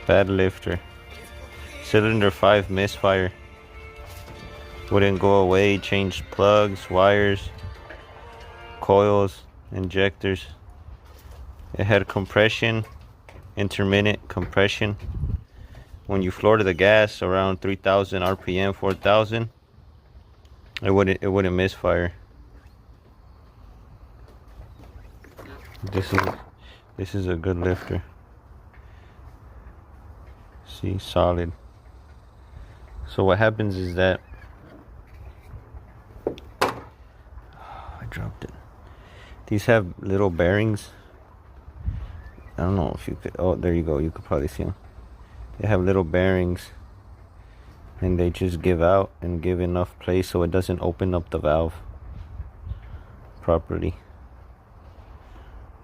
Bad lifter. Cylinder 5 misfire. Wouldn't go away. Changed plugs, wires, coils, injectors. It had compression, intermittent compression. When you floor to the gas around 3,000 RPM, 4,000, it wouldn't misfire. This is a good lifter. See, solid. So what happens is that I dropped it. These have little bearings. I don't know if you could. Oh, there you go. You could probably see them. They have little bearings, and they just give out and give enough place so it doesn't open up the valve properly.